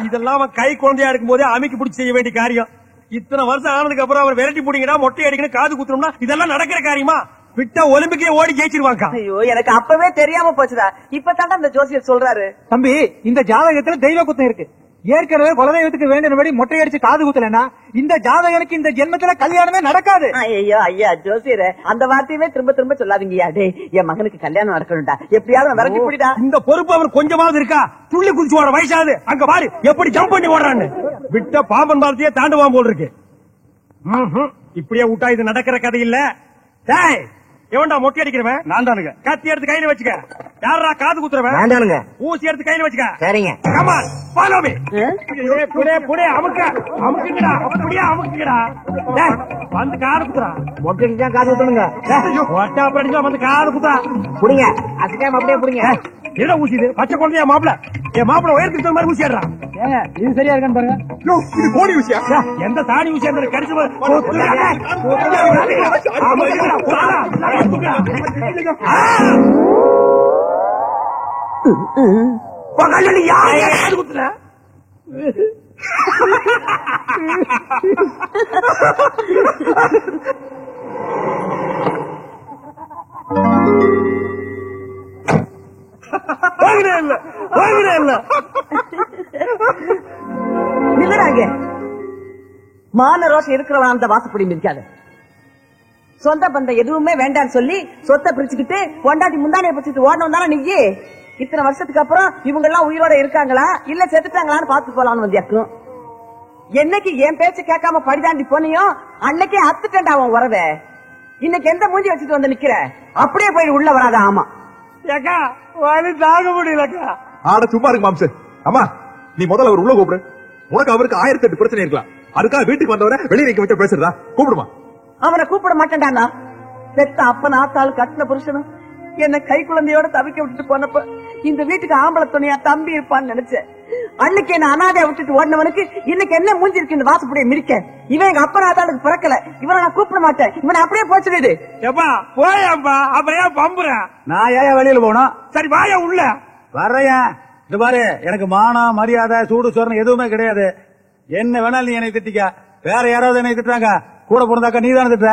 இதெல்லாம் கை குழந்தையா இருக்கும் போதே அமைக்கு பிடிச்சி செய்ய வேண்டிய காரியம். இத்தனை வருஷம் ஆனதுக்கு அப்புறம் அவர் விரட்டி போட்டீங்கன்னா மொட்டை அடிக்கணும் காது குத்துறோம்னா இதெல்லாம் நடக்கிற காரியமா? விட்டா ஒலிம்பிக்கே ஓடி ஜெயிச்சிருவாங்க. ஐயோ எனக்கு அப்பவே தெரியாம போச்சுடா. இப்பதான் இந்த ஜோசியர் சொல்றாரு. தம்பி இந்த ஜாதகத்துல தெய்வ குத்தம் இருக்கு. ஏற்கனவே குலதெய்வத்துக்கு வேண்டியபடி மொட்டை அடிச்சு காது குத்தலன்னா இந்த ஜாதகனுக்கு இந்த ஜென்மத்துல கல்யாணமே நடக்காது. ஐயோ ஐயா ஜோசியரே அந்த வார்த்தையுமே திரும்ப திரும்ப சொல்லாதீங்கயா. டே என் மகனுக்கு கல்யாணம் நடக்கணும்டா. எப்படியாவது விரட்டி போடிடா. இந்த பொறுப்பு அவர் கொஞ்சமாவது இருக்கா? துள்ளி குதிச்சு ஓட வயசாது. அங்க பாரு எப்படி ஜம்ப் பண்ணி ஓடுறான்னு. விட்ட பாம்பன் பாலத்தையே தாண்டுவான் போல் இருக்கு. இப்படியே விட்டா இது நடக்கிற கதை இல்ல. எவன்டா மொட்டை அடிக்கிறவன்? நான் தானுங்க. கத்தி எடுத்து கையில வச்சுக்க. யாரா காது குத்துறவன்? நான் தானுங்க. ஊசி எடுத்து கையில வச்சுக்க. சரிங்க. Come on follow me. புடே அமுக்குங்கடா. அப்படியே அமுக்குங்கடா. வந்து காது குத்துறா. மொட்டை அடிச்சா காது குத்துறங்க. மொட்டை அடிச்சா வந்து காது குத்துறா. புடிங்க. அதுக்காக அப்படியே புடிங்க. என்ன ஊசி இது? பச்சை குழந்தையா மாப்பிள? என் மாப்பிள உயரத்துக்கு மாதிரி ஊசி ஆடுறான். இது சரியா இருக்கான்னு பாருங்க. இது கோடி ஊசியா? எந்த சாணி ஊசியா இருந்தாலும் கடிச்சு யாரு குத்துற? மான ரோஷம் இருக்கிறவன் அந்த வாசப்படி மிதிக்காது. சொந்த பந்தம் எதுவுமே வேண்டான்னு சொல்லி சொத்தை பிரிச்சுக்கிட்டு கொண்டாடி முந்தானைய பிடிச்சிட்டு ஓடணும் தானே நீ. இத்தனை வருஷத்துக்கு அப்புறம் இவங்க எல்லாம் உயிரோட இருக்காங்களா இல்ல செத்துட்டாங்களான்னு பாத்து போலான்னு வந்தியாக்கும். என்னைக்கு என் பேச்சு கேட்காம படிதாண்டி போனியோ அன்னைக்கே அத்துட்டா அவன் உறவே. இன்னைக்கு எந்த மூஞ்சி வச்சுட்டு வந்து நிக்கிற? அப்படியே போய் உள்ள வராத. ஆமா ஏக்கா வலி தாங்க முடியலக்கா. ஆட சும்மா இருக்கு மாம்சு. அம்மா நீ முதல்ல அவர் உள்ள கூப்பிடு. உனக்கு அவருக்கு 1008 பிரச்சனை இருக்கலாம். அதுக்காக வீட்டுக்கு வந்தவரை வெளியே வைக்க வச்ச பேசுறதா? கூப்பிடுமா? அவனை கூப்பிட மாட்டேன்டா. பெத்த அப்பன் ஆத்தாள் கட்டின புருஷனும் என்ன கை குழந்தையோட தவிக்க விட்டுட்டு போனப்ப இந்த வீட்டுக்கு ஆம்பளை துணையா தம்பி இருப்பான்னு நினைச்சேன். அன்னைக்கு என்ன அனாதைய விட்டுட்டு ஓடினவனுக்கு இன்னைக்கு என்ன மூஞ்சி இருக்கு இந்த வாசப்படிய மிரிக்க? இவன் எங்க அப்பன் ஆத்தாளுக்கு பிறக்கல. இவனை நான் கூப்பிட மாட்டேன். இவனை அப்படியே போச்சுடு. எப்பா போயப்பா. அப்புறம் ஏன் பம்புற? நான் ஏன் வெளியில போனோம்? சரி வாயா உள்ள வர்றேன். இது பாரு எனக்கு மானம் மரியாதை சூடு சொரணம் எதுவுமே கிடையாது. என்ன வேணாலும் நீ என்னை திட்டிக்க. வேற யாராவது என்னை திட்டுறாங்க கூட பிறந்தாக்கா நீ தானே திட்டுற.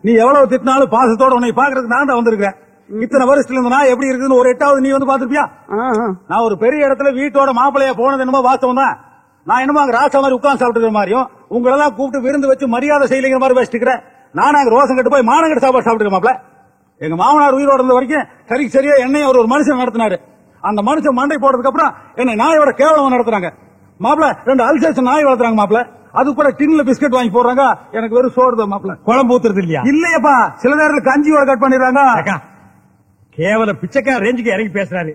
நீ எவ்வளவு திட்டினாலும் பாசத்தோட உன்னை பாக்குறதுக்கு நான் தான் வந்திருக்கேன். இத்தனை வருஷத்துல இருந்து நான் எப்படி இருக்குன்னு ஒரு 8வது நீ வந்து பாத்துருப்பியா? நான் ஒரு பெரிய இடத்துல வீட்டோட மாப்பிளைய போனது என்னமோ வாஸ்தவம் தான். நான் என்னமோ அங்க ராசா மாதிரி உட்கார்ந்து சாப்பிட்டு மாதிரியும் உங்களெல்லாம் கூப்பிட்டு விருந்து வச்சு மரியாதை செய்யலைங்கிற மாதிரி வச்சுக்கிறேன். நானும் அங்க ரோசம் கட்டு போய் மானங்கட்டு சாப்பாடு சாப்பிட்டு மாப்பிள. எங்க மாமனார் உயிரோட இருந்த வரைக்கும் சரியா என்னையும் ஒரு மனுஷன் நடத்தினாரு. அந்த மனுஷன் மண்டை போடுறதுக்கு அப்புறம் என்னை நாயோட கேவலமா நடத்துறாங்க. மாப்பிள 2 அல்சேஷன் நாய் வளர்த்துறாங்க மாப்பிள. அது கூட டின்ல பிஸ்கட் வாங்கி போடுறாங்க. எனக்கு வெறும் சோறு தான் மாப்பிள. குழம்பு ஊத்துறது இல்லையா? இல்லையப்பா சில நேரத்தில் கஞ்சியோட கட் பண்ணிடுறாங்க. கேவல பிச்சைக்கார ரேஞ்சுக்கு இறங்கி பேசுறாரு.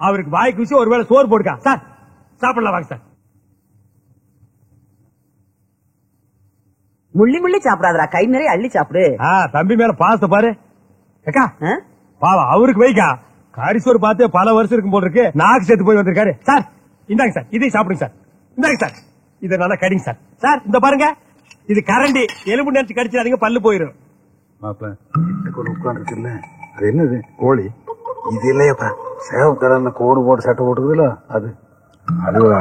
அவருக்கு வாய்க்கு வச்சு ஒருவேளை சோறு போடுக்கா. சார் சாப்பிடலாம் வாங்க சார். முள்ளி முள்ளி சாப்பிடாதரா. கை நிறைய அள்ளி சாப்பிடு. தம்பி மேல பாசத்தை பாரு. அக்கா பாவா அவருக்கு வைக்கா. கரிசோறு பார்த்து பல வருஷம் இருக்கும் போல இருக்கு. நாக்கு சேர்த்து போய் வந்திருக்காரு. சார் இந்தாங்க சார். இதை சாப்பிடுங்க சார். இந்தாங்க சார். இதை நல்லா கடிங்க சார். சார் இந்த பாருங்க இது கரண்டி. எலும்பு நினைச்சு கடிச்சிடாதீங்க பல்லு போயிடும். உட்கார்ந்து இல்ல அது என்னது? கோழி இது இல்லையப்பா. சேவம் கலர்ல கோடு போட்டு சட்டை போட்டுதுல அது. அதுவா?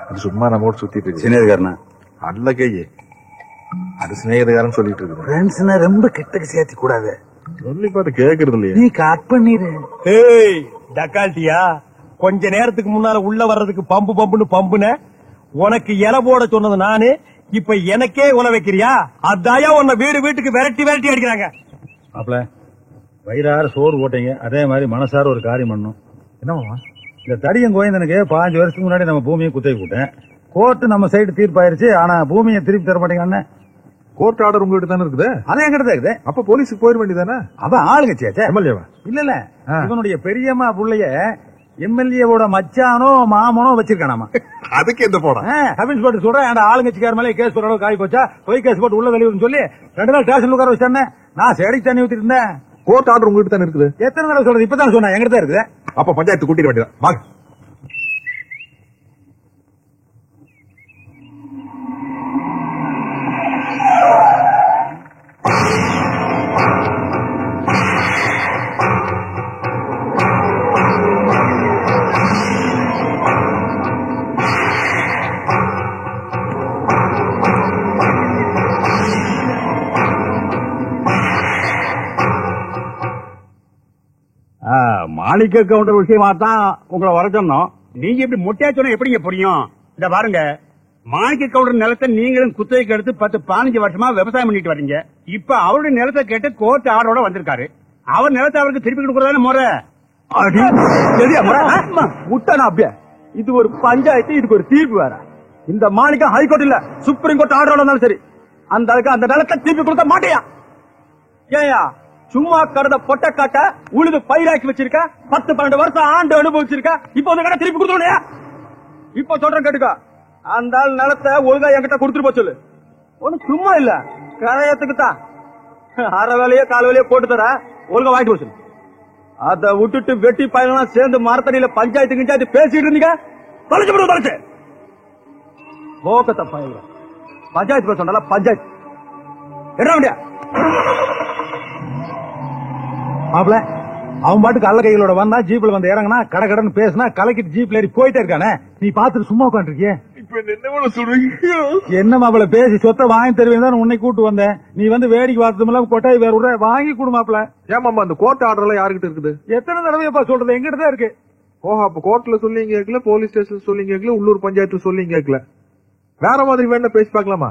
அது சும்மா நம்ம சுத்திட்டு சிநேகக்காரனா அல்ல கையே. அது சிநேகக்காரன் சொல்லிட்டு இருக்கு. ஃப்ரெண்ட்ஸ்னா ரொம்ப கிட்டக்கு சேர்த்தி கூடாது சொல்லி பார்த்து கேக்குறது இல்லையா? நீ கட் பண்ணிடு. ஏய் டக்கால்ட்டியா கொஞ்ச நேரத்துக்கு முன்னால உள்ள வர்றதுக்கு பம்புன்னு பம்புன உனக்கு இலை போட சொன்னது நானு. இப்ப எனக்கே உல வைக்கிறியா? அதாயா உன்னை வீட்டுக்கு விரட்டி அடிக்கிறாங்க. மாப்பிள வயிறார சோறு போட்டீங்க. அதே மாதிரி மனசார ஒரு காரியம் பண்ணும். என்னமா இந்த தடியன் கோயந்தனுக்கு 5 வருஷத்துக்கு முன்னாடி நம்ம பூமியை குத்தகை போட்டேன். கோர்ட்டு நம்ம சைடு தீர்ப்பாயிருச்சு. ஆனா பூமியை திருப்பி தர மாட்டேங்க. கோர்ட் ஆர்டர் உங்ககிட்ட தானே இருக்குது. அதே எங்கிட்ட தான் இருக்குது. அப்ப போலீஸுக்கு போயிட வேண்டியதானே? அதான் ஆளுங்கச்சியாச்சே. எம்எல்ஏவா? இல்ல இவனுடைய பெரியம்மா புள்ளைய எம்எல்ஏவோட மச்சானோ மாமனோ வச்சிருக்கானாமா. அதுக்கு எந்த போட கமிஷன் போட்டு சொல்றேன். ஆளுங்கட்சிக்கார மேலே கேஸ் போற அளவுக்கு ஆகி போச்சா? போய் கேஸ் போட்டு உள்ள வெளியூர்னு சொல்லி 2 நாள் ஸ்டேஷன் உட்கார வச்சானே. நான் செடிக்கு தண்ணி ஊத்திட்டு இருந்தேன். கோர்ட் ஆர்டர் உங்ககிட்ட தானே இருக்குது. எத்தனை தடவை சொல்றது? இப்பதான் சொன்னேன் எங்கிட்ட தான் இருக்குது. அப்ப பஞ்சாயத்து கூட்டிட வேண்டியதான். மாணிக்க கவுண்டர் விஷயமா தான் உங்களை வர சொன்னோம். நீங்க இப்படி மொட்டையா சொன்னா எப்படிங்க புரியும்? இந்த பாருங்க, மாணிக்க கவுண்டர் நிலத்தை நீங்களும் குத்தகைக்கு எடுத்து 10-15 வருஷமா விவசாயம் பண்ணிட்டு வரீங்க. இப்ப அவருடைய நிலத்தை கேட்டு கோர்ட் ஆர்டரோட வந்திருக்காரு. அவர் நிலத்தை அவருக்கு திருப்பி கொடுக்கறதான முறை. முட்டனா அப்படியே இது ஒரு பஞ்சாயத்து, இதுக்கு ஒரு தீர்ப்பு வேற. இந்த மாணிக்கம் ஹைகோர்ட் இல்ல, சுப்ரீம் கோர்ட் ஆர்டர் இருந்தாலும் சரி, அந்த அளவுக்கு அந்த நிலத்தை திருப்பி கொடுக்க மாட்டியா? ஏயா சும்மா கடந்த பொட்ட காட்ட உழுது பயிராக்கி வச்சிருக்க, 10-12 வருஷம் ஆண்டு அனுபவிச்சிருக்க, இப்ப வந்து கடை திருப்பி கொடுத்துருவியா? இப்ப சொல்றேன் கேட்டுக்க, அந்த நிலத்தை ஒழுங்கா என்கிட்ட கொடுத்துட்டு போச்சு சொல்லு. ஒண்ணு சும்மா இல்ல, கரையத்துக்கு தான் அரை வேலையோ 4 வேலையோ போட்டு தர, ஒழுங்கா வாங்கிட்டு போச்சு. அதை விட்டுட்டு வெட்டி பயணம் சேர்ந்து மரத்தடியில பஞ்சாயத்து பேசிட்டு இருந்தீங்க. தொலைச்சு விடுவோம், தொலைச்சு போக்கத்தை பயண பஞ்சாயத்து பேச சொன்னால பஞ்சாயத்து என்ன முடியா? மாப்பிள, அவன் பாட்டுக்கு அல்ல கைகளோட வந்தா ஜீப்ல வந்து இறங்கினா கடை கடன் பேசினா கலக்கிட்டு ஜீப்ல ஏறி போயிட்டே இருக்கானே, நீ பாத்துட்டு சும்மா உட்காந்துருக்கிய. என்ன மாப்பிள பேசி சொத்தை வாங்கி தருவேன் உன்னை கூட்டு வந்தேன். நீ வந்து வேடிக்கை பார்த்ததும் கொட்டாய் வேற விட வாங்கி கொடு மாப்பிள. ஏமாமா அந்த கோர்ட் ஆர்டர் எல்லாம் யாருக்கிட்ட இருக்குது? எத்தனை தடவைப்பா சொல்றது, எங்கிட்ட தான் இருக்கு. ஓஹோ, அப்ப கோர்ட்ல சொல்லி கேட்கல, போலீஸ் ஸ்டேஷன் சொல்லி கேட்கல, உள்ளூர் பஞ்சாயத்து சொல்லி கேட்கல. வேற மாதிரி வேணா பேசி பார்க்கலாமா?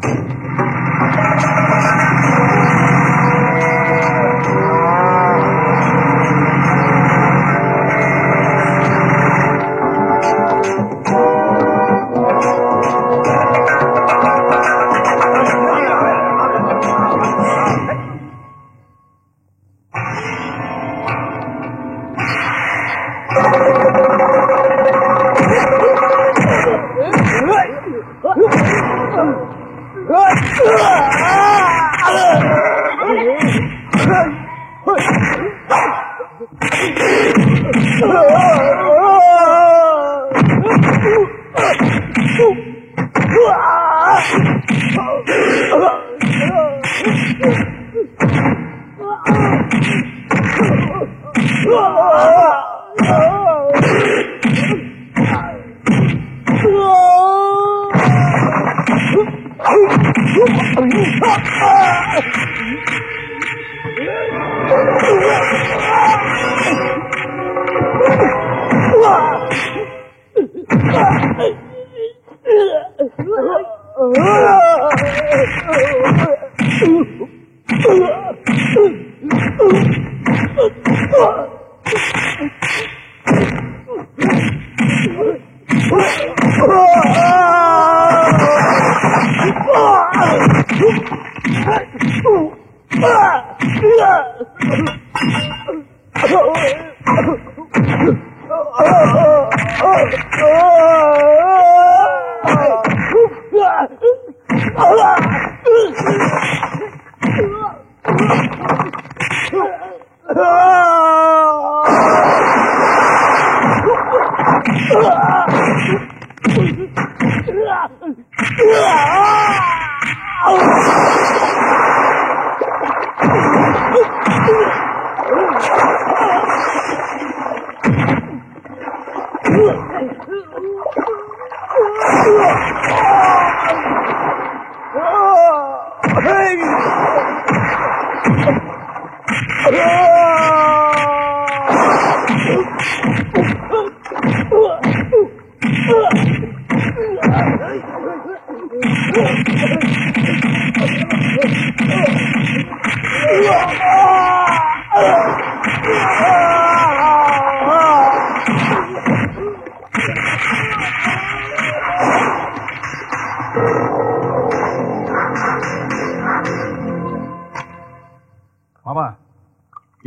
மாமா,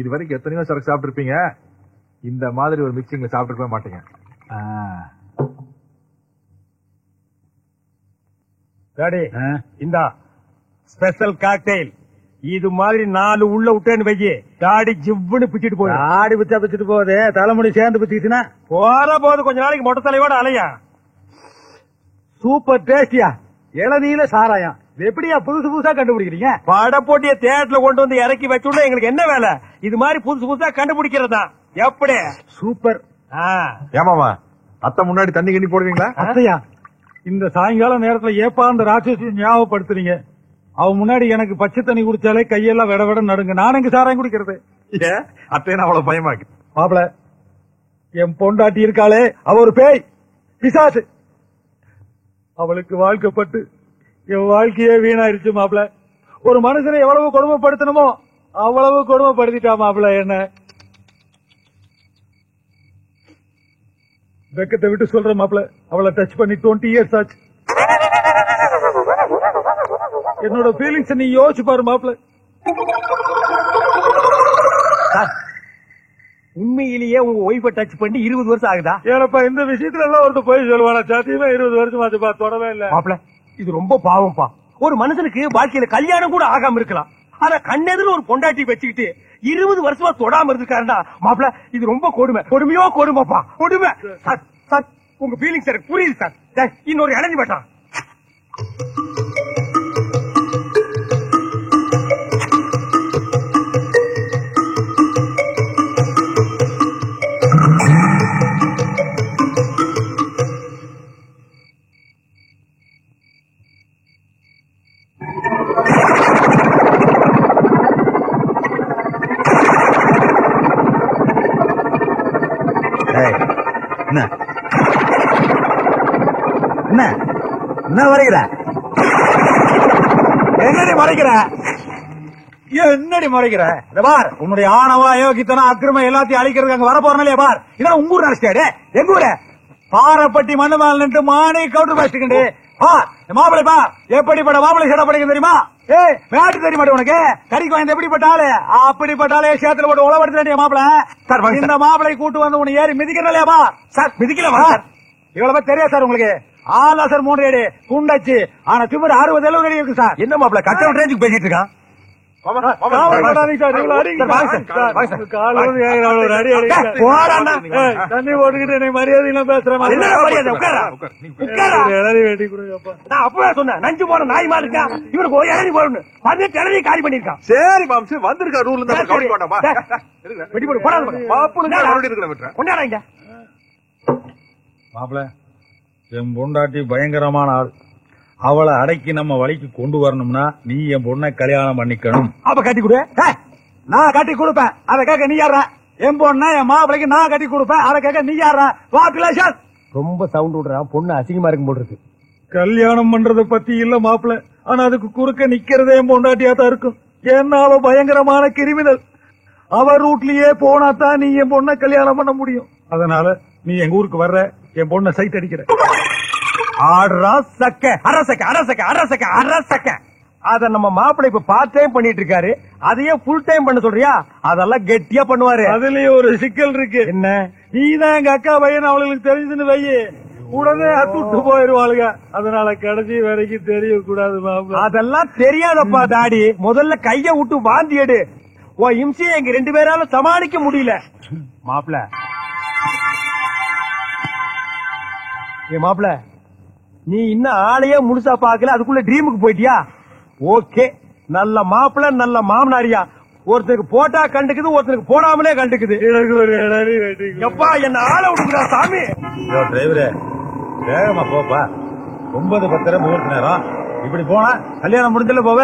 இது வரைக்கும் எத்தனையோ சரக்கு சாப்பிட்டு இருப்பீங்க, இந்த மாதிரி ஒரு மிக்சிங்ல சாப்பிட்டு மாட்டீங்க. இந்த ஸ்பெஷல் காக்டெயில் இது மாதிரி 4 உள்ள விட்டேன்னு வைக்கி, தாடி ஜிவ்வுன்னு பிச்சுட்டு போய் ஆடி பிச்சா பிச்சுட்டு போகுது, தலைமுடி சேர்ந்து பிச்சுச்சுன்னா போற போது கொஞ்ச நாளைக்கு மொட்டை தலையோட அலையா. சூப்பர் டேஸ்டியா இளநீல சாராயம் எப்படியா புதுசு புதுசா கண்டுபிடிக்கிறீங்க? பட போட்டிய தேட்டர்ல கொண்டு வந்து இறக்கி வச்சுடா எங்களுக்கு என்ன வேலை? இது மாதிரி புதுசு புதுசா கண்டுபிடிக்கிறதா எப்படி? சூப்பர். ஏமாமா அத்தை முன்னாடி தண்ணி கண்ணி போடுவீங்களா? அத்தையா, இந்த சாயங்கால நேரத்துல ஏப்பா அந்த ராட்சசி ஞாபகப்படுத்துறீங்க. அவ முன்னாடி எனக்கு பச்சை தண்ணி குடிச்சாலே கையெல்லாம் விட விட நடுங்க. நான் எங்க சாராயம் குடிக்கிறது? அத்தையா அவ்வளவு பயமாக்கு மாப்பிள, என் பொண்டாட்டி இருக்காளே, அவ ஒரு பேய் பிசாசு. அவளுக்கு வாழ்க்கப்பட்டு என் வாழ்க்கையே வீணாயிருச்சு மாப்பிள. ஒரு மனுஷனை எவ்வளவு கொடுமைப்படுத்தணுமோ அவ்வளவு கொடுமைப்படுத்திட்டா மாப்பிள என்ன. வெக்கத்தை விட்டு சொல்ற மாப்பிள, அவளை டச் பண்ணி 20 இயர்ஸ் ஆச்சு. என்னோட ஃபீலிங்ஸ் நீ யோசிச்சு பாரு மாப்பிள. உண்மையிலேயே உங்க ஒய்ஃபை டச் பண்ணி 20 வருஷம் ஆகுதா? ஏனப்பா இந்த விஷயத்துல எல்லாம் ஒருத்தர் போய் சொல்லுவானா? சாத்தியமா 20 வருஷம் ஆச்சுப்பா, தொடவே இல்ல மாப்பிள. இது ரொம்ப பாவம்ப்பா. ஒரு மனுஷனுக்கு வாழ்க்கையில கல்யாணம் கூட ஆகாம இருக்கலாம், ஆனா கண்ணெதிர ஒரு பொண்டாட்டி வச்சுக்கிட்டு 20 வருஷமா தொடாம இருக்காருன்னா மாப்பிள இது ரொம்ப கொடுமை. கொடுமையோ கொடுமைப்பா, கொடுமை. சார் சார் உங்க ஃபீலிங்ஸ் எனக்கு புரியுது சார். இன்னொரு இளைஞி வேட்டான். என்ன வரைகிற? என்னடி மறைக்கிற? என்னடி மறைக்கிற? பார், உன்னுடைய ஆணவா யோகித்தனம் அக்கிரமம் எல்லாத்தையும் அழிக்கிறதுக்கு அங்க வர போறனாலே பார். இதான் உங்க ஊர் நினைச்சிட்டாரு. எங்க ஊரு பாரப்பட்டி மண்ணு மேல நின்று மானே கவுண்டர் பேசிக்கிண்டு மாப்பிளை பா எப்படிப்பட்ட மாப்பிளை சேட படிக்க தெரியுமா? ஏய் மேட்டு தெரிய மாட்டேன் உனக்கு. கறிக்கு வாய்ந்த எப்படிப்பட்ட ஆளு? அப்படிப்பட்ட சேத்துல போட்டு உழவடுத்த மாப்பிள. இந்த மாப்பிளை கூட்டு வந்து உன்னை ஏறி மிதிக்கிறனாலேப்பா சார் மிதிக்கல சார். இவ்வளவு தெரியாது சார் உங்களுக்கு. ஆளா சார் 3 அடி குண்டாச்சு, ஆனா திமிர் 60 அடி இருக்கு சார். என்ன மாப்பிள கட்ட ரேஞ்சுக்கு பேசிட்டு இருக்கான்? தண்ணி போட்டுக்கிட்டு என்னை மரியாதை பேசுற மாதிரி அப்பவே சொன்னேன். நஞ்சு போன நாய் மாதிரி இருக்கா இவருக்கு ஒரு இளநீ போடணும். 18 இளநீ காலி பண்ணிருக்கான். சரி மாம்சு வந்திருக்கா ரூல் கொண்டாடாங்க. மாப்பிள என் பொண்டாட்டி பயங்கரமான ஆள். அவளை அடக்கி நம்ம வழிக்கு கொண்டு வரணும்னா நீ என் பொண்ணை கல்யாணம் பண்ணிக்கணும். அப்ப கட்டி கொடு. நான் கட்டி கொடுப்பேன், அதை கேட்க நீ யார? என் பொண்ணை என் மாப்பிளைக்கு நான் கட்டி கொடுப்பேன், அதை கேட்க நீ யார? வாக்குலேஷன் ரொம்ப சவுண்ட் விடுறான். பொண்ணு அசிங்கமா இருக்கும் போட்டு இருக்கு. கல்யாணம் பண்றத பத்தி இல்ல மாப்பிள, ஆனா அதுக்கு குறுக்க நிக்கிறதே என் பொண்டாட்டியா தான் இருக்கும். ஏன்னா அவ பயங்கரமான கிரிமினல். அவ ரூட்லயே போனாதான் நீ என் பொண்ணை கல்யாணம் பண்ண முடியும். அதனால நீ எங்க ஊருக்கு வர்ற, என் பொண்ணை சைட் அடிக்கிற. அத நம்ம மாப்பிள்ளை இப்ப பார்ட் டைம் பண்ணிட்டு இருக்காரு. அதையே ஃபுல் டைம் பண்ண சொல்றியா? அதெல்லாம் கெட்டியா பண்ணுவாரு. அதுலயே ஒரு சிக்கல் இருக்கு. என்ன? நீதான் எங்க அக்கா பையன் அவளுக்கு தெரிஞ்சுன்னு வையே, உடனே அத்துட்டு போயிருவாளுங்க. அதனால கடைசி வரைக்கும் தெரியக்கூடாது மாப்பிள்ள. அதெல்லாம் தெரியாதப்பா தாடி. முதல்ல கைய விட்டு வாந்தி எடு. ஓ இம்சியை எங்க 2 பேரால சமாளிக்க முடியல. மாப்பிள்ள ஏ மாப்பிள்ள, நீ இன்னும் ஆளையே முழுசா பாக்கல, அதுக்குள்ள ட்ரீமுக்கு போயிட்டியா? ஓகே, நல்ல மாப்பிள்ள நல்ல மாமனாரியா. ஒருத்தருக்கு போட்டா கண்டுக்குது, ஒருத்தருக்கு போடாமலே கண்டுக்குது. எப்பா என்ன ஆளை விட்டுக்குறா சாமி. டிரைவரே வேகமா போப்பா. 9:10 முகூர்த்த நேரம். இப்படி போனா கல்யாணம் முடிஞ்சல போவ.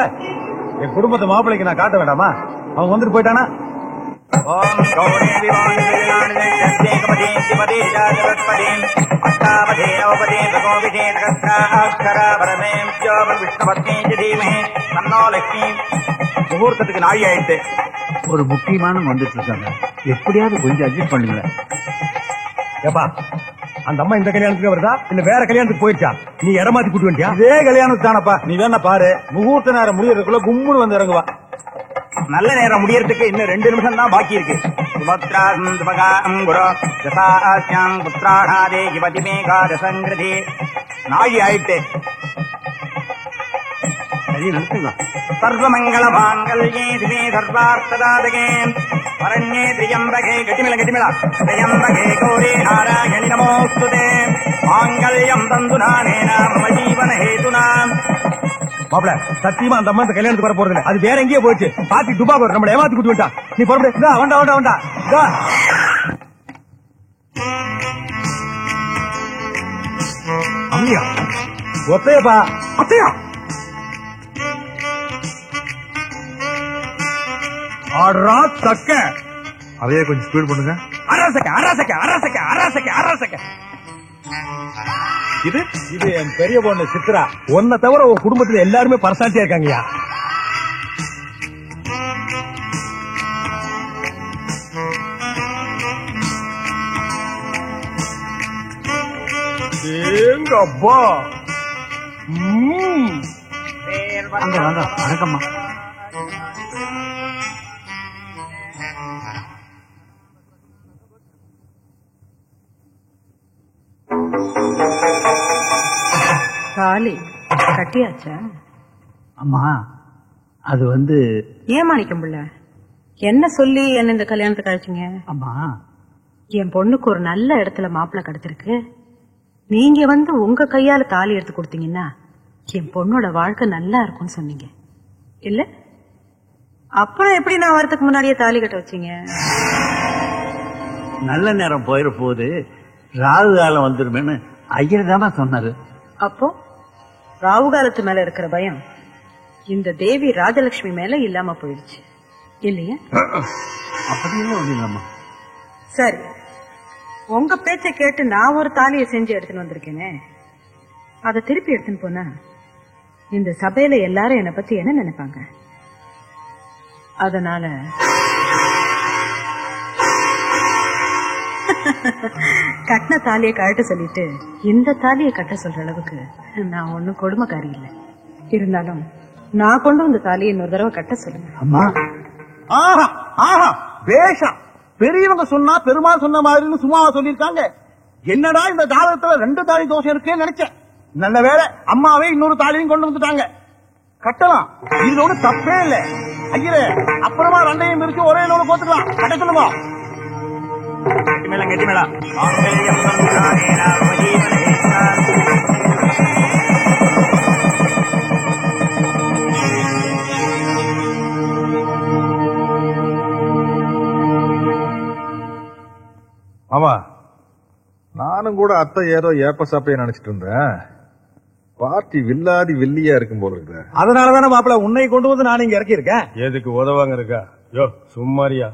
என் குடும்பத்தை மாப்பிள்ளைக்கு நான் காட்ட வேண்டாமா? அவன் வந்துட்டு போயிட்டானா? முகூர்த்தத்துக்கு நாழி ஆயிட்டு ஒரு முக்கியமான வந்துட்டு இருக்காங்க. எப்படியாவது கொஞ்சம் அட்ஜஸ்ட் பண்ணுங்க. ஏப்பா அந்த அம்மா இந்த கல்யாணத்துக்கு வருதா இல்ல வேற கல்யாணத்துக்கு போயிருச்சா? நீ இடமாத்தி கூட்டு வந்துட்டியா? இதே கல்யாணத்துக்கு தானப்பா. நீ வேணா பாரு, முகூர்த்த நேரம் முடியறதுக்குள்ள கும்முன்னு வந்து இறங்குவா. நல்ல நேரம் முடியறதுக்கு இன்னும் 2 நிமிஷம் தான் பாக்கி இருக்கு. நாழி ஆயிட்டு சர்வமங்கல மாங்கல்யே திவே சர்வார்த்ததாதகே வரண்யே திரியம்பகே கட்டிமில கட்டிமில திரியம்பகே கௌரி நாராயணி நமோஸ்துதே மாங்கல்யம் தந்துநானேன மம ஜீவன ஹேதுனா. மாப்பிள சத்தியமா அந்த அம்மா இந்த கல்யாணத்துக்கு வர போறது இல்ல. அது வேற எங்கேயே போயிடுச்சு. பாத்தி துபா போற நம்மள ஏமாத்தி கூட்டி வந்துட்டா. நீ புறப்படு. வேண்டா அம்மியா ஒத்தையப்பா அத்தையா ஆடுறா தக்க. அதையே கொஞ்சம் ஸ்பீட் பண்ணுங்க. அட அரசக்க அரசக்க அரசக்க அரசக்க அரசக்க. இது என் பெரிய பொண்ணு சித்ரா. உன்னை தவிர உன் குடும்பத்துல எல்லாருமே பர்சனாலிட்டியா இருக்காங்கயா. எங்கப்பா அங்க வாங்க. வணக்கம்மா. தாலி கட்டியாச்சா? அம்மா அது ஏன் மாணிக்கம் பிள்ளை என்ன சொல்லி என்ன இந்த கல்யாணத்தை கழிச்சிங்க? அம்மா என் பொண்ணுக்கு ஒரு நல்ல இடத்துல மாப்பிள்ளை கிடைச்சிருக்கு. நீங்க உங்க கையால தாலி எடுத்து கொடுத்தீங்கன்னா என் பொண்ணோட வாழ்க்கை நல்லா இருக்கும்னு சொன்னீங்க இல்ல? அப்புறம் எப்படி நான் வரதுக்கு முன்னாடியே தாலி கட்ட வச்சீங்க? நல்ல நேரம் போயிட போது ராகு காலம் வந்துருமேன்னு ஐயர் தாமா சொன்னாரு. அப்போ ராகு காலத்து மேல இருக்கிற பயம் இந்த தேவி ராஜலட்சுமி மேல இல்லாம போயிடுச்சு இல்லையா? அப்படின்னு ஒண்ணு இல்லம்மா. சரி, உங்க பேச்ச கேட்டு நான் ஒரு தாலியை செஞ்சு எடுத்துன்னு வந்திருக்கேனே, அதை திருப்பி எடுத்துன்னு போனா இந்த சபையில எல்லாரும் என்னை பத்தி என்ன நினைப்பாங்க? அதனால கட்டின தாலியை கழட்ட சொல்லிட்டு இந்த தாலியை கட்ட சொல்ற அளவுக்கு நான் ஒன்னும் கொடுமைக்காரி இல்லை. இருந்தாலும் நான் கொண்டு வந்த தாலியை இன்னொரு தடவை கட்ட சொல்லுங்க. அம்மா ஆஹா ஆஹா பேஷா. பெரியவங்க சொன்னா பெருமாள் சொன்ன மாதிரி சும்மாவா சொல்லிருக்காங்க? என்னடா இந்த ஜாதகத்துல 2 தாலி தோஷம் இருக்குன்னு நினைச்சேன். நல்ல வேளை அம்மாவே இன்னொரு தாலியும் கொண்டு வந்துட்டாங்க. கட்டலாம், இதுல ஒண்ணு தப்பே இல்ல. ஐயரே, அப்புறமா 2ஐயும் பிரிச்சு ஒரே நூறு போட்டுக்கலாம். கட்ட சொல்லுங்க. கெட்டி மேளா ஆமா, நானும் கூட அத்தை ஏதோ ஏப்ப சாப்பைய நினைச்சிட்டு இருந்தேன். பார்ட்டி வில்லாதி வில்லியா இருக்கும் போல இருக்கு. அதனாலதானே மாப்பிள்ள உன்னை கொண்டு வந்து நான் இங்க இறக்கி இருக்கேன். எதுக்கு உதவாங்க இருக்கா? யோ சும்மாரியா.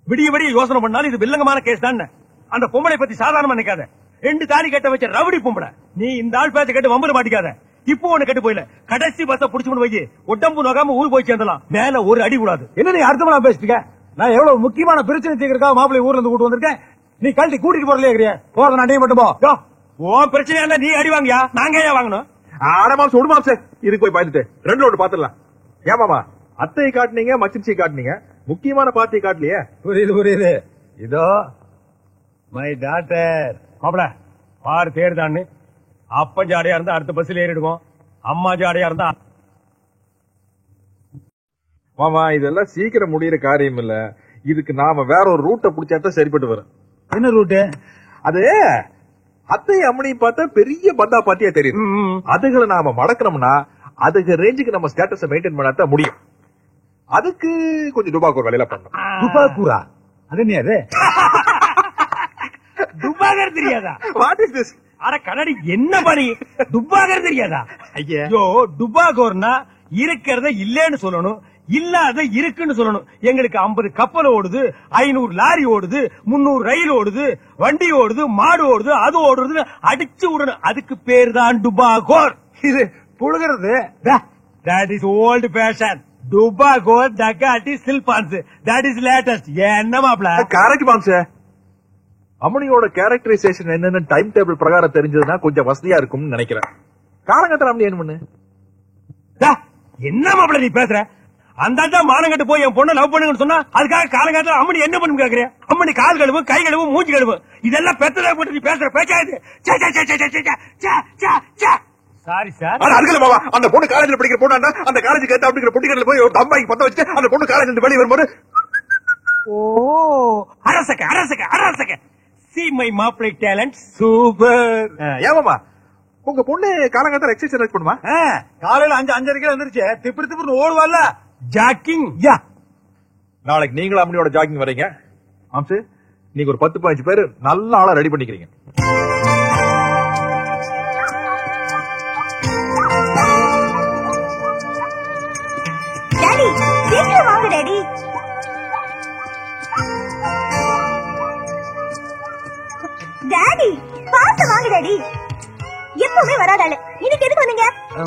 விடிய விடிய யோசனை பண்ணாலும் இது வில்லங்கமான கேஸ் தான். அந்த பொம்பளை பத்தி சாதாரணமா நினைக்காத. 2 தாலி கட்ட வச்ச ரவுடி பொம்பளை. நீ இந்த ஆள் பேச்ச கேட்டு வம்புல மாட்டிக்காத. இப்போ ஒண்ணு கட்டு போயில கடைசி பஸ்ஸ புடிச்சு வை. உடம்பு நோகாம ஊர் போய் சேர்ந்தலாம். மேல ஒரு அடி கூடாது. என்ன நீ அர்த்தமா பேசிட்டு? நான் எவ்வளவு முக்கியமான பிரச்சனை தீர்க்கறதுக்காக மாப்பிள்ளை ஊர்ல இருந்து கூட்டு வந்திருக்கேன். நீ கழட்டி கூட்டிட்டு போறலையே போறத நான் மட்டும் போ. உன் பிரச்சனையா இருந்தா நீ அடி வாங்கியா? நாங்க ஏன் வாங்கணும்? ஆடமா சொல்லுமா சார், இதுக்கு போய் பாத்துட்டு 2 ரோடு பாத்துடலாம். ஏமாமா, அத்தையை காட்டுனீங்க, மச்சிச்சியை காட்டுனீங்க, முக்கியமான பார்ட்டியை காட்டலையே. புரியுது. இதோ மை டாட்டர். மாப்பிள பாரு தேர்தான்னு. அப்ப ஜாடையா இருந்தா அடுத்த பஸ்ல ஏறிடுவோம். அம்மா ஜாடையா இருந்தா மாமா, இதெல்லாம் சீக்கிரம் முடியற காரியம் இல்ல. இதுக்கு நாம வேற ஒரு ரூட்டை புடிச்சாதான் சரிப்பட்டு வரும். என்ன ரூட்டு? அது அத்தை அம்மனையும் பார்த்தா பெரிய பந்தா பார்ட்டியா தெரியுது. அதுகளை நாம மடக்கணும்னா அதுக்கு ரேஞ்சுக்கு நம்ம ஸ்டேட்டஸ் மெயின்டைன் பண்ணாதான் முடியும். அதுக்கு கொஞ்சம் டுபாக்கூர் வேலையில பண்ணணும். துபாக்கூரா? அது என்ன? அது துப்பாகர் தெரியாதா? What is this? அட கண்ணாடி என்ன பண்ணி துப்பாகர் தெரியாதா? ஐயா, துப்பாகோர்னா இருக்கிறத இல்லன்னு சொல்லணும், இல்லாத இருக்குன்னு சொல்லணும். எங்களுக்கு 50 கப்பல் ஓடுது, 500 லாரி ஓடுது, 300 ரயில் ஓடுது, வண்டி ஓடுது, மாடு ஓடுது, அது ஓடுறது அடிச்சு விடணும். அதுக்கு பேர் தான் டுபாகோர். இது புழுகிறது. That is old fashion. டுபாகோர், dacoity, சில்பான்ஸ். That is latest. என்ன மாப்ள? கரெக்ட் பாம்ஸ். அம்மனியோட கேரக்டரைசேஷன் என்னன்னு டைம் டேபிள் பிரகாரம் தெரிஞ்சதுன்னா கொஞ்சம் வசதியா இருக்கும்னு நினைக்கிறேன். காலங்கட்டர் அம்மனி என்ன பண்ணு? என்ன மாப்ள நீ பேசுற? அந்த மானங்கட்டு போய் என் பொண்ணை லவ் பண்ணுங்கன்னு சொன்னா அதுக்காக காலங்காலத்துல அம்மனி என்ன பண்ணு கேக்குறேன்? அம்மனி கால் கழுவு, கை கழுவு, மூஞ்சி கழுவு. இதெல்லாம் பெத்ததா போட்டு நீ பேசுற பேச்சாது. Sorry sir. அதுக்கு பாபா, அந்த பொண்ணு காலேஜ்ல படிக்கிற பொண்ணு, அந்த காலேஜுக்கு ஏத்த அப்படிங்கிற பொட்டிக்கடையில போய் ஒரு தம்பாய்க்கு பத்த வச்சு அந்த பொண்ணு காலேஜ் இருந்து வெளியே வரும்போது அரசக்க அரசக்க அரசக்க. See my மாப்பிளை டேலண்ட். சூப்பர். ஏமாமா, உங்க பொண்ணு காலங்காலத்துல எக்ஸசைஸ் பண்ணுமா? காலையில 5:30 வந்துருச்சு. திப்பு திப்பு ஓடுவாள்ல. ஜாக்கிங். நாளைக்கு நீங்களும் அம்மனியோட ஜாக்கிங் வரீங்க. ஆம்சு, நீங்க ஒரு 10-15 பேர் நல்ல ஆளா ரெடி பண்ணிக்கிறீங்க.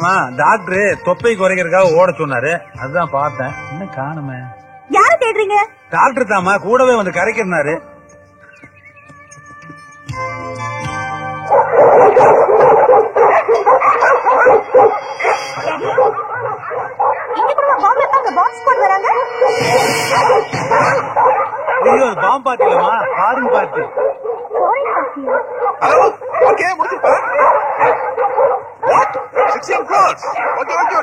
ஆமா டாக்டர் தொப்பை குறைக்கிறதுக்காக ஓட சொன்னாரு, அதுதான் பார்த்தேன். இன்னும் காணுமே. யார தேடுறீங்க? டாக்டர் தாமா, கூடவே வந்து கரைக்கிறாரு. இங்க கூட பாம்பு வைப்பாங்க, பாம்பு ஸ்குவாட் வராங்க. ஐயோ பாம்பு பார்ட்டி இல்லமா, ஃபாரின் பார்ட்டி. ஃபாரின் பார்ட்டியா? ஹலோ, ஓகே முடிச்சுப்பா. 16 crores. Okay okay.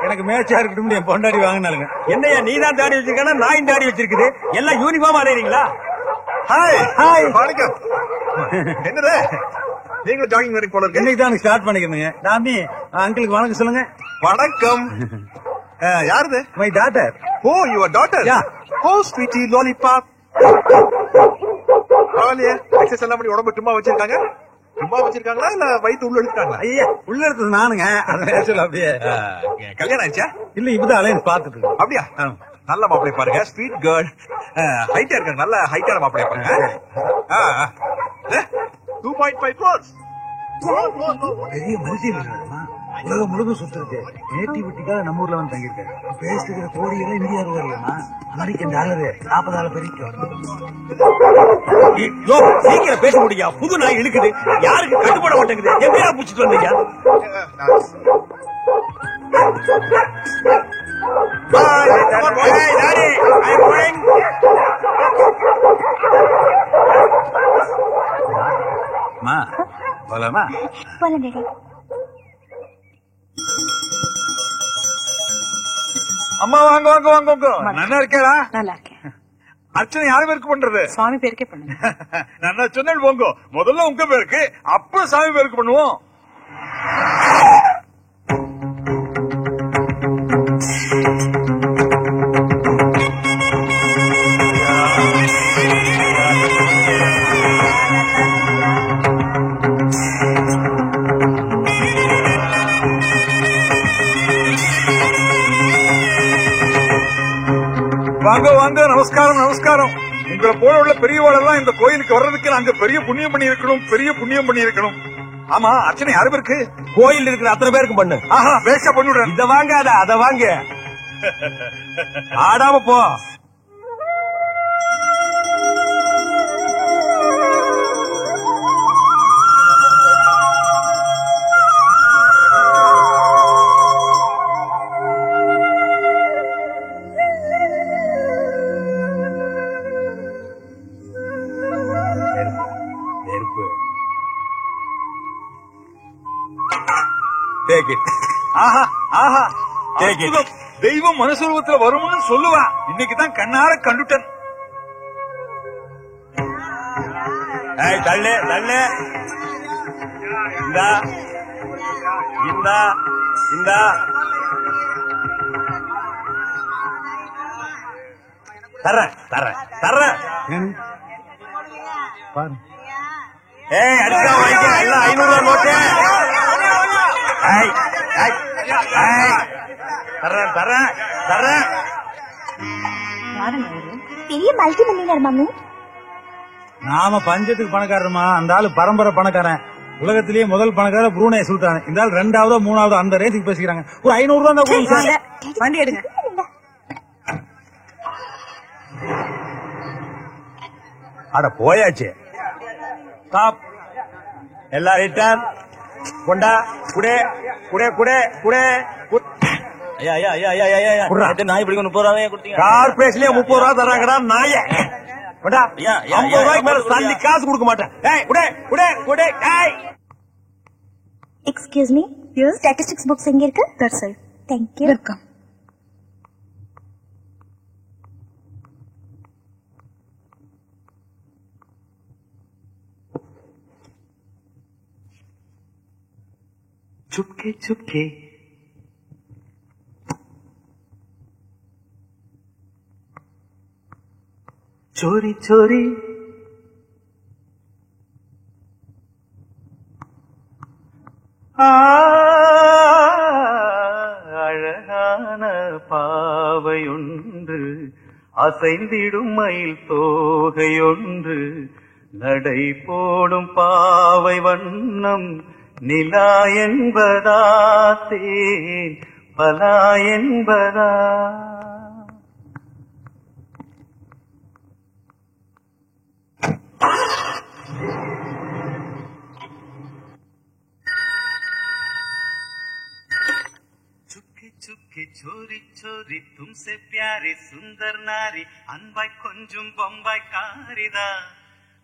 எனக்கு மேட்சா இருக்கட்டும் என் பொண்டாடி வாங்கினாலுங்க. என்னையா நீதான் தாடி வச்சிருக்கா, நாயும் தாடி வச்சிருக்குது, எல்லாம் யூனிஃபார்ம் அடையறீங்களா? ஹாய் ஹாய் வணக்கம். என்னடா நீங்க ஜாகிங் வரைக்கும் போல இருக்கு. இன்னைக்கு தான் ஸ்டார்ட் பண்ணிக்கிறேங்க. நாமி அங்கிளுக்கு வணக்கம் சொல்லுங்க. வணக்கம். யாருது? My daughter. Oh your daughter. Yeah. Oh sweety lollipop. பரவாயில்லையே, எக்ஸசைஸ் எல்லாம் பண்ணி உடம்பு சும்மா வச்சிருக்காங்க. சும்மா வச்சிருக்காங்களா இல்ல வயிற்று உள்ள எடுத்துட்டாங்களா? ஐயா உள்ள எடுத்தது நானுங்க. அது அப்படியே கல்யாணம் ஆயிடுச்சா? இல்ல இப்பதான் அலையன்ஸ் பாத்துட்டு இருக்கோம். அப்படியா? நல்ல மாப்பிளை பாருங்க, ஸ்வீட் கேர்ள், ஹைட்டா இருக்காங்க, நல்ல ஹைட்டான மாப்பிளைய பாருங்க. 2.5 crores. பெரிய மனுஷன் உலகம் முழுதும் சுத்துருக்கு. நேட்டிவிட்டிக்காக நம்ம ஊர்ல வந்து தங்கியிருக்காரு. பேசிக்கிற கோடி எல்லாம் இந்தியா ரூபாய்மா, அமெரிக்கன் டாலரு 40,000 பெருக்கும். சீக்கிரம் பேச முடியா, புது நாய் இழுக்குது, யாருக்கு கட்டுப்பட மாட்டேங்குது, எங்கயா பூச்சிட்டு வந்தீங்க? போலாமா? போலாம் டாடி. அம்மா வாங்க வாங்க வாங்க வாங்க. நல்லா இருக்கா? நல்லா இருக்கேன். அர்ச்சனை யாரு பேருக்கு பண்றது? சுவாமி பேருக்கே பண்ணுங்க. நான் சொன்னேன் போங்க, முதல்ல உங்க பேருக்கு அப்புறம் சாமி பேருக்கு பண்ணுவோம். வாங்க வாங்க, நமஸ்காரம் நமஸ்காரம். உங்களை போல உள்ள பெரியவாளெல்லாம் இந்த கோயிலுக்கு வர்றதுக்கு நாங்க பெரிய புண்ணியம் பண்ணி இருக்கணும், பெரிய புண்ணியம் பண்ணி இருக்கணும். ஆமா, அர்ச்சனை யாரு பேருக்கு? கோயில் இருக்கிற அத்தனை பேருக்கு பண்ணு. ஆஹா, வேஷா பண்ணிவிடுறேன். இத வாங்காத, அத வாங்க. ஆடாம போ. ஆஹா ஆஹா, அற்புதம். தெய்வம் மனுஷரூபத்துல வரும்னு சொல்லுவா, இன்னைக்குதான் கண்ணார கண்டுட்டேன். தள்ளு தள்ளு. இந்தா இந்தா இந்தா. தர்றேன் தர்றேன் தர்றேன். பாரு அடிச்சா வாங்கிக்க, எல்லாம் 500 ரூபா நோட்டு. தர்றேன் தர்றேன் தர்றேன். யாருங்க அவரு? பெரிய மல்டி மில்லியனர் மம்மி. நாம பஞ்சத்துக்கு பணக்காரமா, அந்த ஆளு பரம்பரை பணக்காரன். உலகத்திலேயே முதல் பணக்கார புரூனே சுல்தான். இந்த ஆள் 2வது 3வது அந்த ரேஞ்சுக்கு பேசிக்கிறாங்க. ஒரு 500 ரூபா தான். வண்டி எடுங்க. அட போயாச்சு. ஸ்டாப். எல்லாம் ரிட்டர்ன். கொண்டா குடே குடே குடே குடே. நாய் பிடிக்க 30 ரூபாய் கொடுத்தீங்க. கார்பரேஷன்லயே 30 ரூபா தர்றாங்கடா நாய. கொண்டா 50 ரூபாய்க்கு மேல தள்ளி காசு கொடுக்க மாட்டேன். குடே குடே குடே. எக்ஸ்கியூஸ் மீ, ஸ்டாட்டிஸ்டிக்ஸ் புக்ஸ் எங்க இருக்கு? That's all. Thank you. Welcome. चुपके चुपके चोरी चोरी அழகான பாவையொன்று அசைந்திடும் மயில் தோகையொன்று நடை போடும் பாவை வண்ணம் நிலா என்பதா தேன் பலா என்பதா? चुपके चोरी चोरी तुमसे प्यारी सुंदर नारी अनबाई கொஞ்சம் बम्बाई कारिदा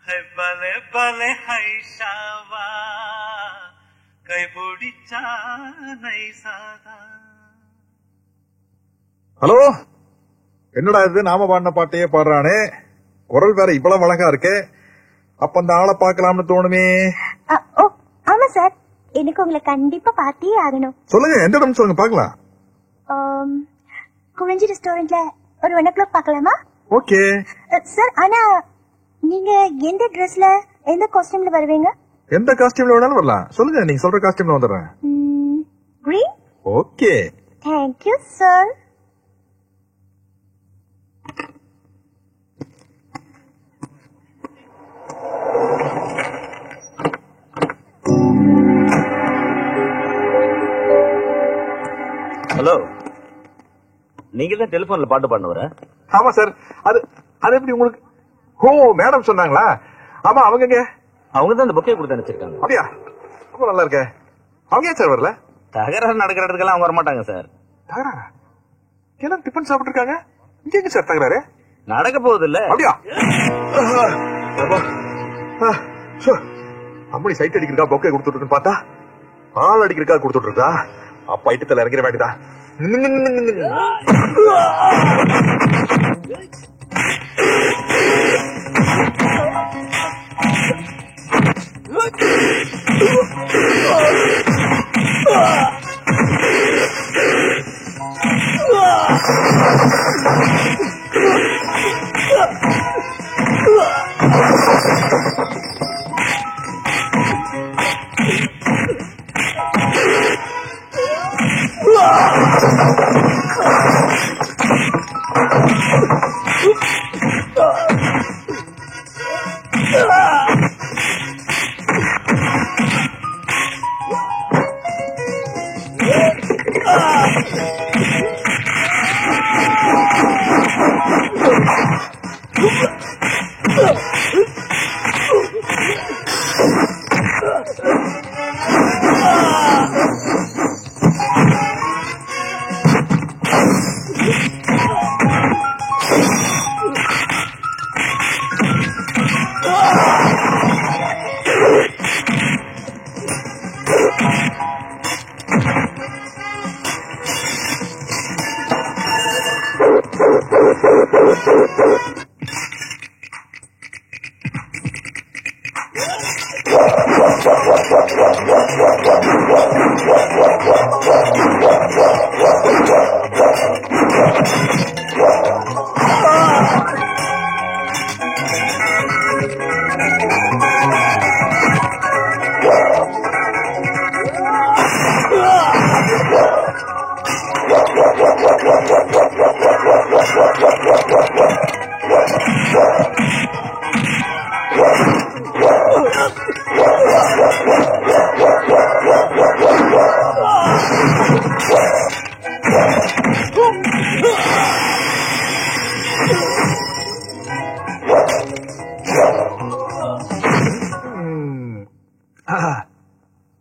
है बले बले है शावा कई बुड़ीचा नहीं सादा. ஹலோ, என்னடா இது நாம பாடின பாட்டையே பாடுறானே, குரல் வேற இவ்வளவு அழகா இருக்கே. அப்ப அந்த ஆளை பாக்கலாம்னு தோணுமே. ஆமா சார், எனக்கு உங்களை கண்டிப்பா பார்த்தே ஆகணும். சொல்லுங்க, எந்த இடம் சொல்லுங்க பாக்கலாம். குறிஞ்சி ரெஸ்டாரண்ட்ல ஒரு 1 o'clock பார்க்கலாமா? ஓகே சார், ஆனா நீங்க எந்த ட்ரெஸ்ல எந்த காஸ்டியூம்ல வருவீங்க? எந்த காஸ்டியூம்ல வேணாலும் வரலாம். சொல்லுங்க, நீங்க சொல்ற காஸ்டியூம்ல வந்துடுறேன். Green. Okay, thank you sir. Hello, நீங்க தான் டெலிபோன்ல பாட்டு பாடுனவரா? ஆமா சார். அது அது எப்படி உங்களுக்கு? ஓ, மேடம் சொன்னாங்களா? ஆமா, அவங்க அவங்க தான் இந்த புக்கே கொடுத்து அனுப்பிச்சிருக்காங்க. அப்படியா? ரொம்ப நல்லா இருக்கே. அவங்க ஏன் சார் வரல? தகராறு நடக்கிற இடத்துக்கெல்லாம் அவங்க வரமாட்டாங்க சார். தகராறா? எல்லாம் டிஃபன் சாப்பிட்டு இருக்காங்க. இங்க எங்க சார் தகராறு நடக்க போகுது இல்ல? அப்படியா? அம்மணி சைட் அடிக்கிறா பொக்கை கொடுத்துட்டு பார்த்தா ஆள் அடிக்கிறா கொடுத்துட்டு இருக்கா. அப்ப ஐட்டத்துல இறங்கிற வேண்டியதான்.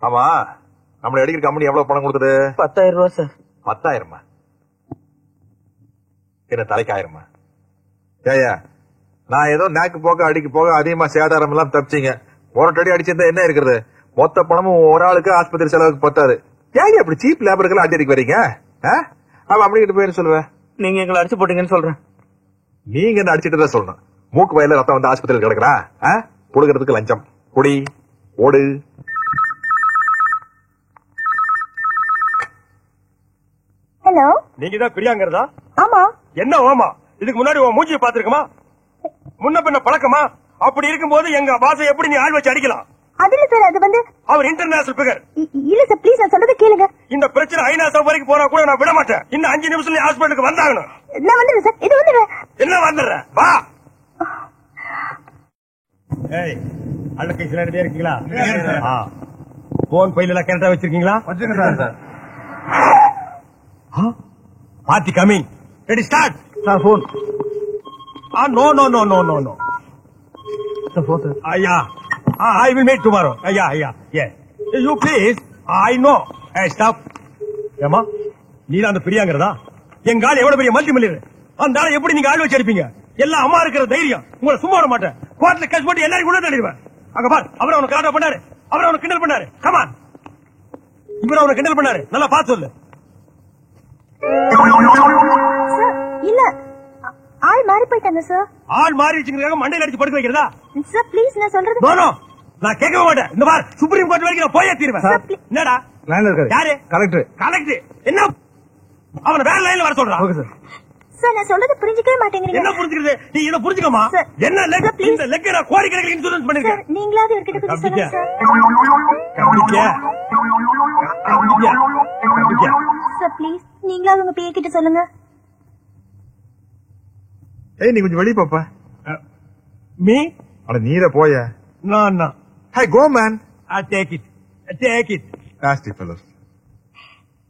ஆமா, நம்மள அடிக்கிற கம்பெனி எவ்வளவு பணம் கொடுத்தது? 10,000 ரூபாய் சார். 10,000? என்ன தலைக்கு 1000? ஏயா, நான் ஏதோ நாக்கு போக அடிக்கு போக அதிகமா சேதாரம் எல்லாம் தப்பிச்சிங்க. ஒரட்டடி அடிச்சிருந்தா என்ன இருக்கிறது? மொத்த பணமும் ஒரு ஆளுக்கு ஆஸ்பத்திரி செலவுக்கு பத்தாது. ஏங்க அப்படி சீப் லேபருக்கு அடி அடிக்க வரீங்க? அவன் அப்படிங்கிட்டு போயிரு சொல்லுவேன். நீங்க எங்களை அடிச்சு போட்டீங்கன்னு சொல்றேன். நீங்க என்ன அடிச்சுட்டு தான் சொல்லணும். மூக்கு வயல ரத்தம் வந்து ஆஸ்பத்திரியில் கிடக்குறா, புடுகிறதுக்கு லஞ்சம் குடி ஓடு. ஹலோ, நீங்க தான் பிரியாங்கிறதா? ஆமா. என்ன ஓமா? இதுக்கு முன்னாடி உன் மூஞ்சியை பாத்துருக்குமா? முன்ன பின்ன பழக்கமா? அப்படி இருக்கும்போது எங்க பாசை எப்படி நீ ஆள் வச்சு அடிக்கலாம்? அதுல சார் அது வந்து அவர் இன்டர்நேஷனல் பிகர். இல்ல சார் ப்ளீஸ் நான் சொல்றது கேளுங்க. இந்த பிரச்சனை ஐநா சபை வரைக்கும் போனா கூட நான் விட மாட்டேன். இன்னும் 5 நிமிஷத்துல ஹாஸ்பிட்டலுக்கு வந்தாகணும். நான் வந்துடுறேன் சார். இது வந்துடுறேன். என்ன வந்துடுற வா. ஏய் அழுக்கை சில ரெடியா இருக்கீங்களா? போன் பையில எல்லாம் கரெக்டா வச்சிருக்கீங்களா? வச்சிருக்கேன் sir. Party coming. Ready start. Sir phone. No no no no no no. ஐயா I will meet tomorrow. Yes. You please. I know. Hey, stop. ஏமா நீ அந்த பிரியாங்கிறதா? எங்க ஆள் எவ்வளவு பெரிய மல்டி மில்லியனர். அந்த ஆளை எப்படி நீங்க ஆள் வச்சு அடிப்பீங்க? எல்லாம் அம்மா இருக்கிற தைரியம் உங்களை சும்மா விட மாட்டேன். கோர்ட்ல கேஸ் போட்டு எல்லாரும் கூட தள்ளிடுவேன். அங்க பார், அவர் அவனை கலாட்டா பண்ணாரு, அவர் அவனை கிண்டல் பண்ணாரு. கமான், இவர் அவனை கிண்டல் பண்ணாரு. நல்லா பார்த்து சொல்லு. இல்ல ஆள் மாறி போயிட்டாங்க சார். ஆள் மாறி வச்சுக்கிறதுக்காக மண்டையில அடிச்சு படுக்க வைக்கிறதா? சார் ப்ளீஸ் நான் சொல்றது. நோ நோ, நான் கேட்கவே மாட்டேன். இந்த பார், சுப்ரீம் கோர்ட் வரைக்கும் நான் போயே தீருவேன். என்னடா லைன்ல இருக்காரு. யாரு? கலெக்டர். கலெக்டர் என்ன? அவனை வேற லைன்ல வர சொல்றான். Okay sir. சார் நான் சொல்றது புரிஞ்சுக்கவே மாட்டேங்கிறீங்க. என்ன புரிஞ்சுக்கிறது? நீ இத புரிஞ்சுக்கமா? என்ன லெக் இந்த லெக் நான் கோடிக்கணக்கில் இன்சூரன்ஸ் பண்ணிருக்கேன். சார் நீங்களாவது இவர்கிட்ட கொஞ்சம் சொல்லுங்க சார். சார் ப்ளீஸ் நீங்களாவது உங்க பிஏ கிட்ட சொல்லுங்க. ஏய் நீ கொஞ்சம் வெளிய பாப்பா. மீ அட நீரே போய. No Hey go man. I take it. Nasty fellows.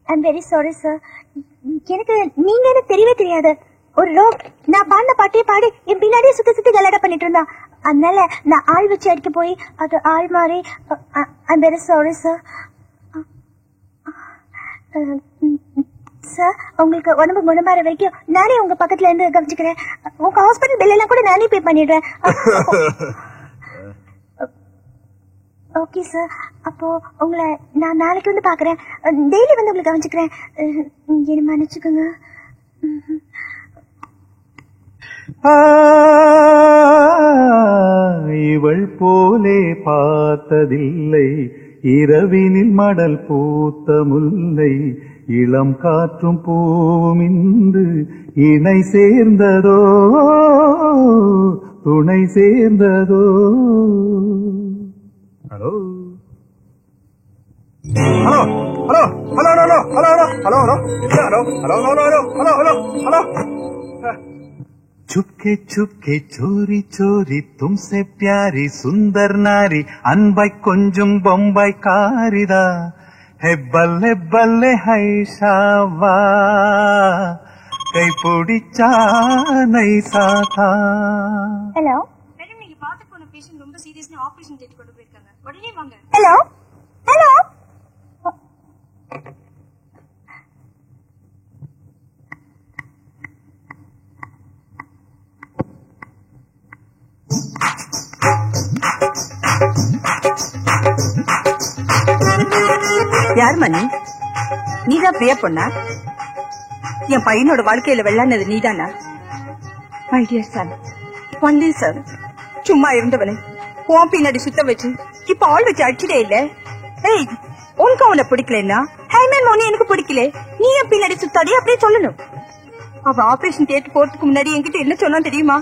I'm very sorry sir. எனக்கு நீங்க என்ன தெரியவே தெரியாது. ஒரு ரோக் நான் பாடின பாட்டே பாடி என் பின்னாடியே சுத்தி கலாட்டா பண்ணிட்டு இருந்தா. அதனால நான் ஆள் வச்சு அடிக்க போய் அது ஆள் மாறி. I'm very sorry sir. Sir உங்களுக்கு உடம்பு குணமாற வரைக்கும் நானே உங்க பக்கத்துல இருந்து கவனிச்சுக்கிறேன். உங்க ஹாஸ்பிட்டல் பில் எல்லாம் கூட நானே பே பண்ணிடுறேன். Okay sir. அப்போ உங்களை நான் நாளைக்கு வந்து பாக்குறேன். டெய்லி வந்து உங்களை கவனிச்சுக்கிறேன். என்ன மன்னிச்சுக்கோங்க. இவள் போலே பார்த்ததில்லை இரவினில் மடல் பூத்த முல்லை இளம் காற்றும் பூவும் இன்று இணை சேர்ந்ததோ துணை சேர்ந்ததோ. Hello hello hello hello hello hello hello hello hello hello hello hello hello. चुपके चुपके चोरी चोरी तुमसे प्यारी सुंदर नारी अनबाई கொஞ்சும் பொம்பாய் காரிதா है बल्ले बल्ले है शावा கை பிடிச்சா நைசா தா. ஹலோ மேடம், நீங்க பார்த்து போன பேஷண்ட் ரொம்ப சீரியஸ்னா ஆபரேஷன் டேட் கொண்டு போயிருக்காங்க. உடனே வாங்க. Hello hello. யார் மணி? நீதான் பிரியா பொண்ணா? என் பையனோட வாழ்க்கையில வெள்ளானது நீதானா? My dear son, only Sun. சும்மா இருந்தவனை உன் பின்னாடி சுத்த வச்சு இப்ப ஆள் வச்சு அடிச்சிட்டே இல்ல. ஏய், உனக்கு அவனை பிடிக்கலன்னா ஹைமேன் மோனி எனக்கு பிடிக்கல, நீ என் பின்னாடி சுத்தாடி அப்படியே சொல்லணும். அவ ஆபரேஷன் தியேட்டர் போறதுக்கு முன்னாடி என்கிட்ட என்ன சொன்னா தெரியுமா?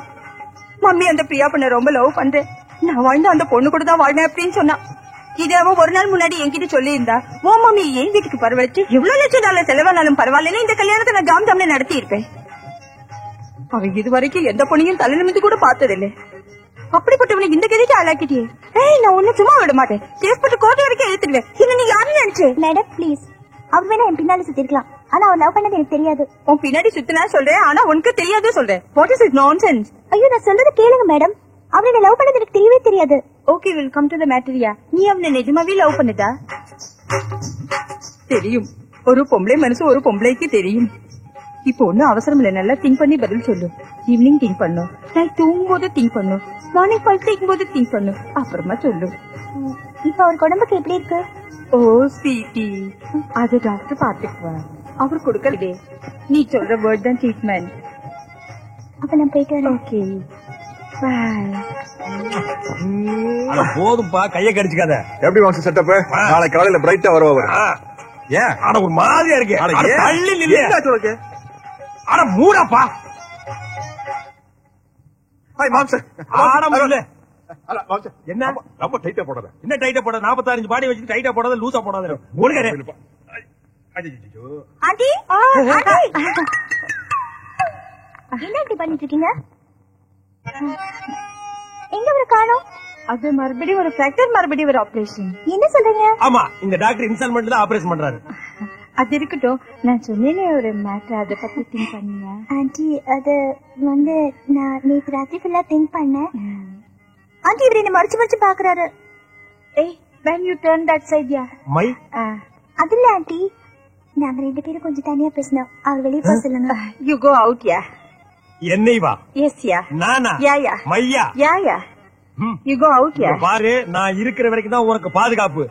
மம்மி அந்த பிரியா பொண்ண ரொம்ப லவ் பண்றேன், நான் வாழ்ந்த அந்த பொண்ணு கூட தான் வாழ்வேன் அப்படின்னு சொன்னா. இது அவன் ஒரு நாள் முன்னாடி என்கிட்ட சொல்லி இருந்தா ஓ மம்மி என் வீட்டுக்கு பரவழைச்சு எவ்வளவு லட்சம் டாலர் செலவானாலும் பரவாயில்ல இந்த கல்யாணத்தை நான் ஜாம் ஜாம்ல நடத்தி இருப்பேன். அவன் இதுவரைக்கும் எந்த பொண்ணையும் தலை நிமிந்து கூட பார்த்ததில்லை. அப்படிப்பட்டவனுக்கு இந்த கதைக்கு ஆளாக்கிட்டியே. ஏய், நான் ஒண்ணு சும்மா விட மாட்டேன். கேஸ் போட்டு கோர்ட் வரைக்கும் எடுத்துடுவேன். என்ன நீ யாருன்னு நினைச்சு? மேடம் ப்ளீஸ், அவர் வேணா என் பின்னாடி சுத்தி இருக்கலாம், ஆனா அவர் லவ் பண்ணது எனக்கு தெரியாது. உன் பின்னாடி சுத்தினா சொல்றேன், ஆனா உனக்கு தெரியாது சொல்றேன். What is it nonsense? ஐயோ, நான் சொல்றது கேளுங்க மேடம். அவர் என்ன லவ் பண்ணது எனக்கு தெரியவே தெரியாது. Okay, will come to the மேட்டரியா. நீ அவனை நிஜமாவே லவ் பண்ணதா? தெரியும், ஒரு பொம்பளை மனசு ஒரு பொம்பளைக்கு தெரியும். இப்போ ஒன்னும் அவசரம் இல்ல, நல்லா திங்க் பண்ணி பதில் சொல்லு. ஈவினிங் திங்க் பண்ணும், நைட் தூங்கும் போது திங்க் பண்ணும், மார்னிங் பல்சேக்கும் போது திங்க் பண்ணும், அப்புறமா சொல்லு. இப்ப அவருக்கு உடம்புக்கு எப்படி இருக்கு? ஓ ஸ்வீட்டி, அது டாக்டர் பாத்துக்குவார். அவர் கொடுக்கலே, நீ சொல்ற வேர்ட் தான் ட்ரீட்மெண்ட். அப்ப நான் போயிட்டு வரேன். Okay bye. போதும்பா, கைய கடிச்சுக்காத. எப்படி வாங்க செட்டப்? நாளை காலையில பிரைட்டா வருவாரு. ஏன் ஆனா ஒரு மாதிரியா இருக்கு. தள்ளி நில்லு. ஆனா மூடாப்பா. Hi mom sir. ஆடம் இல்ல, என்ன ரொம்ப டைட்டா போடாத. என்ன டைட்டா போடாத? 45 பாடி வச்சுட்டு டைட்டா போடாத, லூசா போடாத. ஒழுங்கரே. ஆண்டி என்ன இப்படி பண்ணிட்டு இருக்கீங்க? எங்க ஒரு காணோம்? அது மறுபடியும் ஒரு ஃபிராக்சர், மறுபடியும் ஒரு ஆபரேஷன். என்ன சொல்றீங்க? ஆமா, இந்த டாக்டர் இன்ஸ்டால்மெண்ட்ல தான் ஆபரேஷன் பண்றாரு. அது இருக்கட்டும், நான் சொன்னேனே ஒரு மேட்டர், அதை பத்தி திங்க் பண்ணீங்க? ஆண்டி அது வந்து நான் நேற்று ராத்திரி ஃபுல்லா திங்க் பண்ணேன். ஆண்டி இவரு என்ன மறைச்சு மறைச்சு பாக்குறாரு. ஏய், when you turn that side, yeah. My அது இல்ல ஆண்டி, நாங்க 2 பேரும் கொஞ்சம் தனியா பேசணும். அவர் வெளியே போக சொல்லுங்க. You go out, yeah. என்னை வா. Yes, yeah. நானா? Yeah. மையா? Yeah. You go out, yeah. பாரு, நான் இருக்கிற வரைக்கும் தான் உனக்கு பாதுகாப்பு.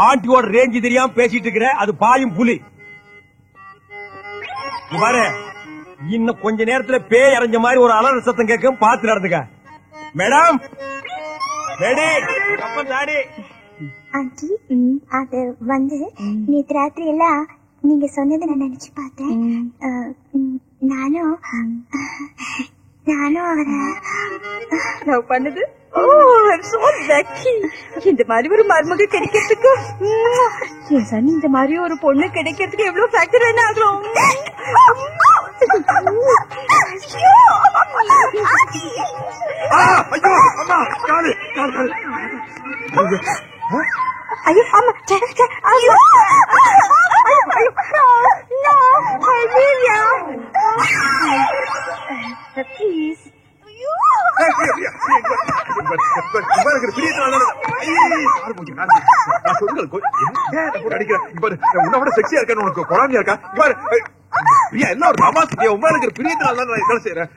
ஆண்டியோட ரேஞ்ச் தெரியாம பேசிட்டு இருக்கிற, அது பாயும் புலி. பாரு, இன்னும் கொஞ்ச நேரத்துல பேய் அரைஞ்ச மாதிரி ஒரு அலற சத்தம் கேட்கும், பாத்து நடந்துக்க. மேடம், ஆண்டி அது வந்து நேற்று ராத்திரி எல்லாம் நீங்க சொன்னதை நான் நினைச்சு பார்த்தேன். நானும் அவரை லவ் பண்ணது. இந்த மாதிரி ஒரு மருமக கிடைக்கிறதுக்கு என் சன் இந்த மாதிரி ஒரு பொண்ணு கிடைக்கிறதுக்கு எவ்வளவு ஃபேக்டர் என்ன ஆகும். ஐயோ ஆமா ஐயோ ப்ளீஸ் உன்னோட செக்ஸியா இருக்கா, உனக்கு குழந்தையா இருக்கா? எல்லாம் ஒரு தமாசு. உண்மையில இருக்கிற பிரியத்தினால தான் நான் என்ன செய்யறேன்.